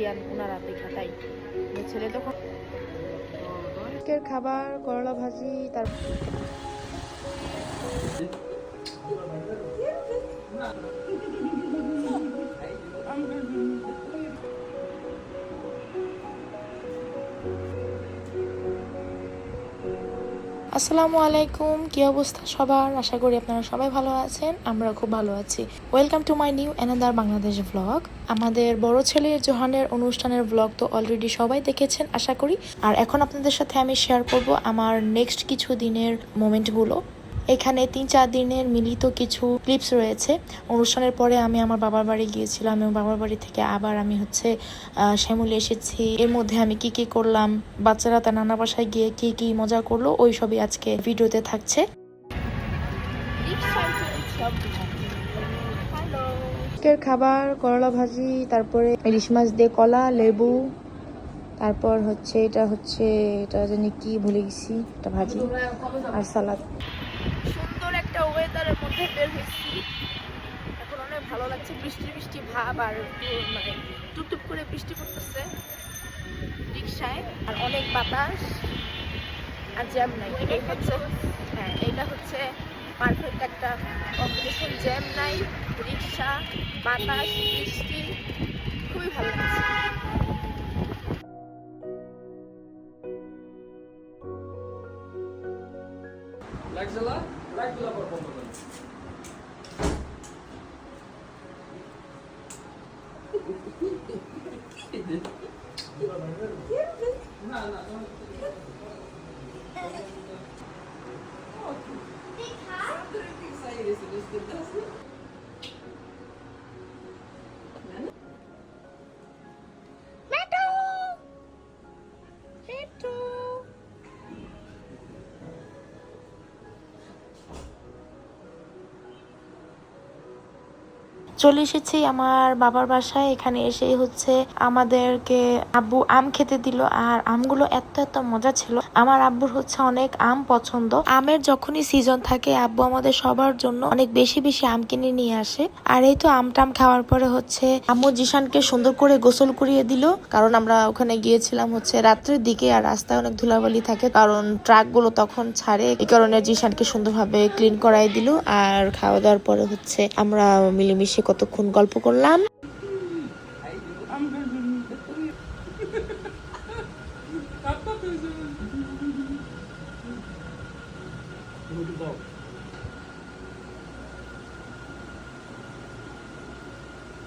জানি ওনারা দেখা তাই ছেলে তখন খাবার করলা ভাজি তারপর আসসালামু আলাইকুম, কি অবস্থা সবার? আশা করি আপনারা সবাই ভালো আছেন। আমরা খুব ভালো আছি। Welcome to my new another Bangladesh vlog. আমাদের বড় ছেলের জোহানের অনুষ্ঠানের ভ্লগ তো অলরেডি সবাই দেখেছেন আশা করি। আর এখন আপনাদের সাথে আমি শেয়ার করব আমার নেক্সট কিছু দিনের মোমেন্টগুলো। এখানে 3-4 দিনের মিলিত কিছু ক্লিপস রয়েছে। অনুষ্ঠানের পরে আমি আমার বাবার বাড়ি গিয়েছিলাম এবং বাবার বাড়ি থেকে আবার আমি শ্যামলী এসেছি। এর মধ্যে আমি কি কি করলাম, বাচ্চারা তার নানা বাসায় গিয়ে কি কি মজা করলো, ওই সবই আজকে ভিডিওতে থাকছে। খাবার করলা ভাজি, তারপরে ইলিশ মাছ দিয়ে কলা, লেবু, তারপর এটা জানি কি ভুলে গেছি, এটা ভাজি আর সালাদ। সুন্দর একটা ওয়েদারের মধ্যে বের হয়েছি। এখন অনেক ভালো লাগছে, বৃষ্টি বৃষ্টি ভাব আর মানে টুপটুপ করে বৃষ্টি পড়তেছে রিক্সায়, আর অনেক বাতাস আর জ্যাম নাই। এইটা হচ্ছে পারফেক্ট একটা কম্বিনেশন। জ্যাম নাই, রিক্সা, বাতাস, বৃষ্টি, খুবই ভালো লাগছে। চলে এসেছি আমার বাবার বাসায়। এখানে এসে আমাদেরকে আব্বু আম খেতে দিল, আর আমগুলো এত এত মজা ছিল। আমার আব্বুর অনেক আম পছন্দ। আমের যখনই সিজন থাকে আব্বু আমাদের সবার জন্য অনেক বেশি বেশি আম কিনে নিয়ে আসে। আর এই তো আম টাম খাওয়ার পরে আম্মু জিশানকে সুন্দর করে গোসল করিয়ে দিল, কারণ আমরা ওখানে গিয়েছিলাম রাত্রের দিকে, আর রাস্তায় অনেক ধুলাবালি থাকে কারণ ট্রাক গুলো তখন ছাড়ে। এই কারণে জিশানকে সুন্দরভাবে ক্লিন করাই দিল। আর খাওয়া দাওয়ার পরে আমরা মিলেমিশে কতক্ষণ গল্প করলাম।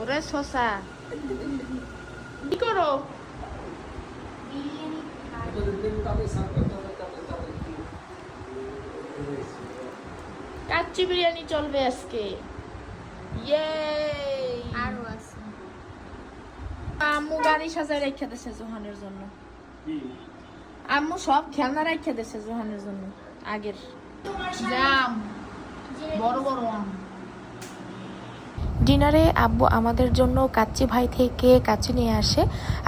ওরে শসা কি করো? কাচ্চি বিরিয়ানি চলবে আজকে। আরো আছে। আম্মু গাড়ি সাজায় রেখে দিয়েছে জোহানের জন্য। আম্মু সব খেলনা রেখে দিয়েছে জোহানের জন্য। আগের জাম, বড় বড় আম। ডিনারে আব্বু আমাদের জন্য কাচ্চি ভাই থেকে কাচ্চি নিয়ে আসে।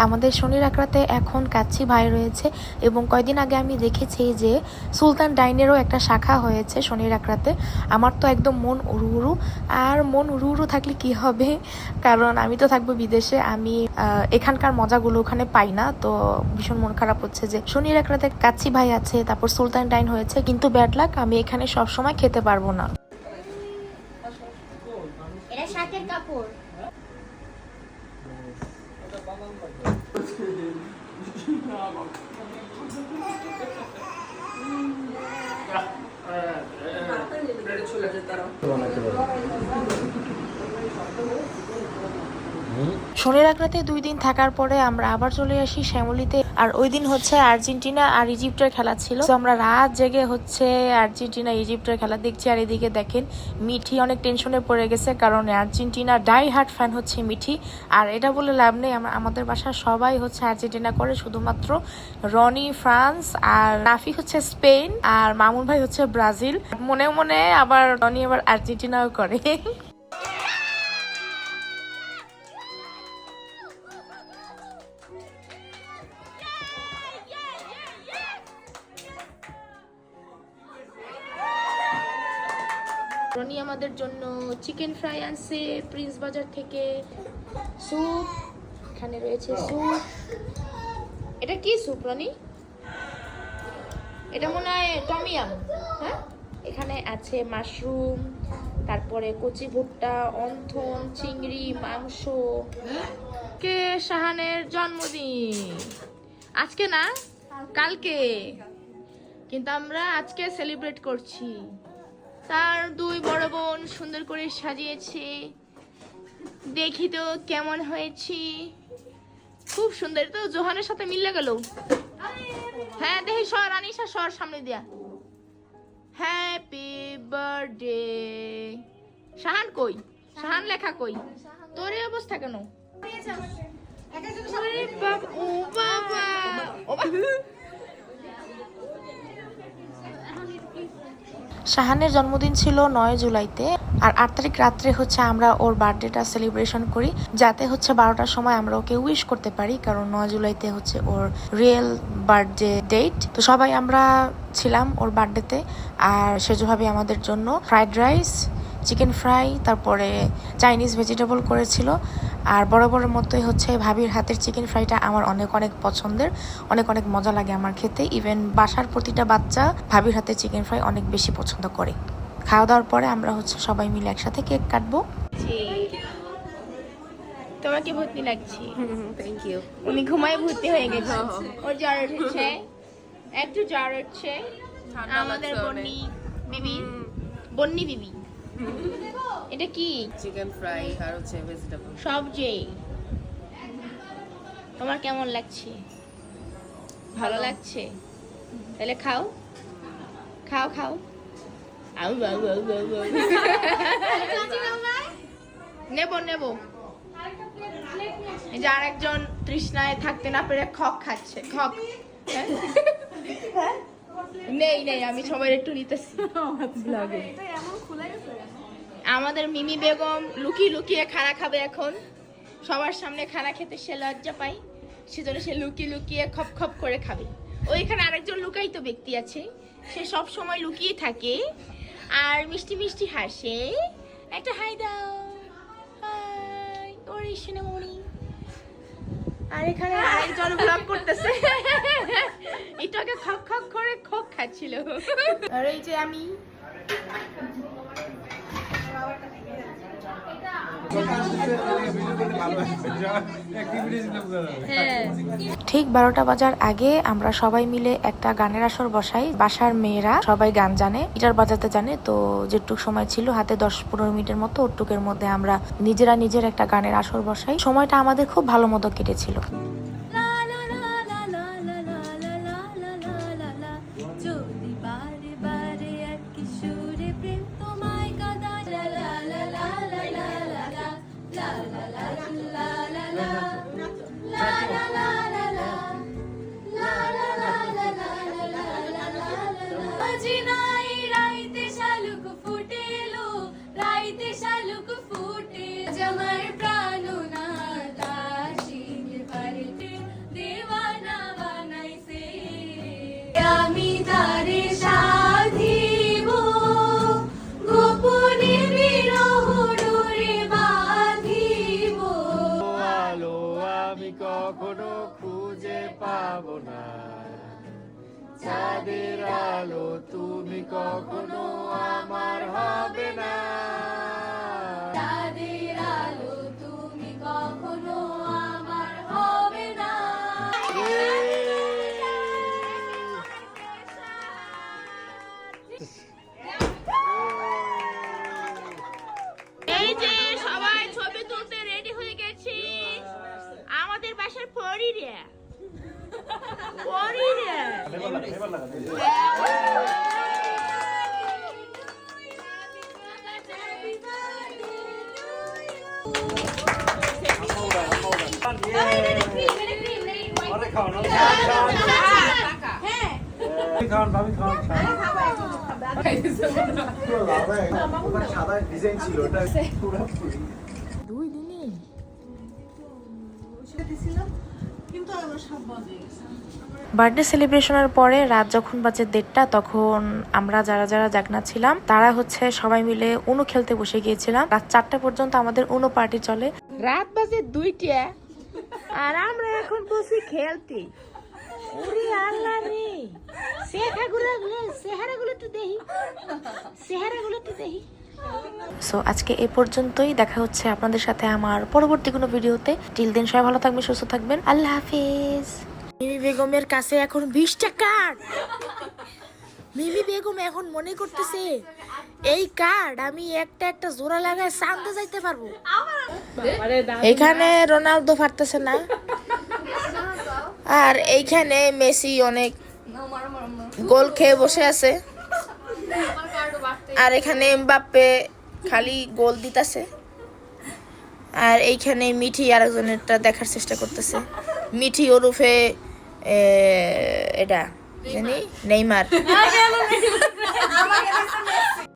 আমাদের শনির আখড়াতে এখন কাচ্চি ভাই রয়েছে, এবং কয়েকদিন আগে আমি দেখেছি যে সুলতান ডাইনেরও একটা শাখা হয়েছে শনির আখড়াতে। আমার তো একদম মন উড়ু উড়ু। আর মন উড়ু উড়ু থাকলে কি হবে, কারণ আমি তো থাকবো বিদেশে, আমি এখানকার মজাগুলো ওখানে পাই না। তো ভীষণ মন খারাপ হচ্ছে যে শনির আখড়াতে কাচ্চি ভাই আছে, তারপর সুলতান ডাইন হয়েছে, কিন্তু ব্যাড লাক আমি এখানে সবসময় খেতে পারবো না। এটা শাকের কাপড়। শনির আখড়াতে 2 দিন থাকার পরে আমরা আবার চলে আসি শ্যামলীতে। আর ওই দিন আর্জেন্টিনা আর ইজিপ্টের খেলা ছিল। তো আমরা রাত জেগে আর্জেন্টিনা ইজিপ্টের খেলা দেখছি। আর এদিকে দেখেন মিঠি অনেক টেনশনে পড়ে গেছে, কারণ Argentina die hard fan Mithi. আর এটা বলে লাভ নেই, আমাদের বাসার সবাই আর্জেন্টিনা করে, শুধুমাত্র রনি ফ্রান্স, আর নাফি স্পেন, আর মামুন ভাই ব্রাজিল। মনে মনে আবার রনি আবার আর্জেন্টিনাও করে। রনি আমাদের জন্য চিকেন ফ্রাই আনছে প্রিন্স বাজার থেকে, স্যুপ, এখানে রয়েছে স্যুপ। এটা কি স্যুপ রনি? এটা মনে হয় টমিয়াম। হ্যাঁ, এখানে আছে মাশরুম, তারপরে কচি ভুট্টা, অন্থন, চিংড়ি, মাংস। কে শাহানের জন্মদিন আজকে না, কালকে, কিন্তু আমরা আজকে সেলিব্রেট করছি। তার দুই বড় বোন সুন্দর করে সাজিয়েছে, দেখি তো কেমন হয়েছি। খুব সুন্দর তো, জোহানের সাথে মিলে গেল। হ্যাঁ দেখি, সর আনিশা, সর সামনে দিয়া। Happy birthday. শাহান কই? শাহান লেখা কই? তোর এই অবস্থা কেন? ওরে বাবা, ও বাবা, ও বাবা। শাহানের জন্মদিন ছিল 9 জুলাইতে, আর 8 তারিখ রাত্রে হচ্ছে আমরা ওর বার্থডেটা সেলিব্রেশন করি, যাতে হচ্ছে 12টার সময় আমরা ওকে উইশ করতে পারি, কারণ 9 জুলাইতে হচ্ছে ওর রিয়েল বার্থডে ডেট। তো সবাই আমরা ছিলাম ওর বার্থডেতে, আর সেজভাবে আমাদের জন্য ফ্রাইড রাইস, চিকেন ফ্রাই, তারপরে চাইনিজ ভেজিটেবল করেছিল। আর বরাবরের মতোই হচ্ছে ভাবির হাতের চিকেন ফ্রাইটা আমার অনেক অনেক পছন্দের, অনেক অনেক মজা লাগে আমার খেতে। ইভেন বাসার প্রতিটা বাচ্চা ভাবির হাতের চিকেন ফ্রাই অনেক বেশি পছন্দ করে। খাওয়া দাওয়ার পরে আমরা হচ্ছে সবাই মিলে একসাথে কেক কাটবো। তোমাকে ভর্তি লাগছে? Thank you. উনি ঘুমায় ভর্তি হয়ে গেছে, ওর জ্বর উঠছে, একটু জ্বর উঠছে। আমাদের বন্নি বিবি, বন্নি বিবি। এটা কি? চিকেন ফ্রাই আর হচ্ছে ভেজিটেবল সবজি। তোমার কেমন লাগছে? ভালো লাগছে? তাহলে খাও, খাও, খাও। নেব নেব। এই যে আরেকজন তৃষ্ণায় থাকতে না পেরে খক খাচ্ছে, খক। হ্যাঁ? নেই নেই, আমি সবাই একটু নিতেছি। আমাদের মিমি বেগম লুকিয়ে লুকিয়ে খানা খাবে এখন। সবার সামনে খানা খেতে সে লজ্জা পায়, সেজন্য সে লুকিয়ে লুকিয়ে খপ খপ করে খাবে। ওইখানে আরেকজন লুকায়িত ব্যক্তি আছে, সে সব সময় লুকিয়ে থাকে আর মিষ্টি মিষ্টি হাসে। একটা হাই দাও, হাই। ওরে সোনামণি। আর এখানে আরেকজন ব্লগ করতেছে, এটাকে খক খক করে খক খাচ্ছিল। আর এই যে আমি। ঠিক 12টা বাজার আগে আমরা সবাই মিলে একটা গানের আসর বসাই। বাসার মেয়েরা সবাই গান জানে, গিটার বাজাতে জানে, তো যেটুক সময় ছিল হাতে 10-15 মিনিটের মতো, ওটুকের মধ্যে আমরা নিজেরা নিজের একটা গানের আসর বসাই। সময়টা আমাদের খুব ভালো মতো কেটেছিল। আমি তারে সাধিব গোপনে বিরহ ডোরে বাঁধিব। আলো আমি কখনো খুঁজে পাবো না, চাঁদের আলো তুমি কখনো আমার হবে না। চাঁদের আলো তুমি কখনো আমার হবে না। এই যে সবাই ছবি তুলতে রেডি হয়ে গেছি। আমাদের বাসার পরীরা, পরীরা। সাদা ডিজাইন ছিল ওটা পুরোপুরি 2 দিনে বার্থডে সেলিব্রেশনের পরে রাত যখন বাজে 1:30, তখন আমরা যারা যারা জাগনা ছিলাম তারা হচ্ছে সবাই মিলে উনো খেলতে বসে গিয়েছিলাম। রাত 4টা পর্যন্ত আমাদের উনো পার্টি চলে। রাত বাজে 2টা, আর আমরা এখন বসি খেলতে। ওরে আল্লাহ রে, চেহারাগুলো একটু দেখি। সো আজকে এ পর্যন্তই, দেখা হচ্ছে আপনাদের সাথে আমার পরবর্তী কোনো ভিডিওতে। টিল দিন সবাই ভালো থাকবেন, সুস্থ থাকবেন, আল্লাহ হাফিজ। মিমি বেগমের কাছে এখন 20 টাকা। মিমি বেগম এখন মনে করতেছে এই কার্ড আমি একটা জোড়া লাগায় সামনে যাইতে পারবো। এখানে রোনালদো পারতেছে না, আর এইখানে মেসি অনেক গোল খেয়ে বসে আছে, আর এখানে এমবাপ্পে খালি গোল দিতেছে, আর এইখানে মিঠি আরেকজনেরটা দেখার চেষ্টা করতেছে। মিঠি ওরফে এটা জানি নেইমার।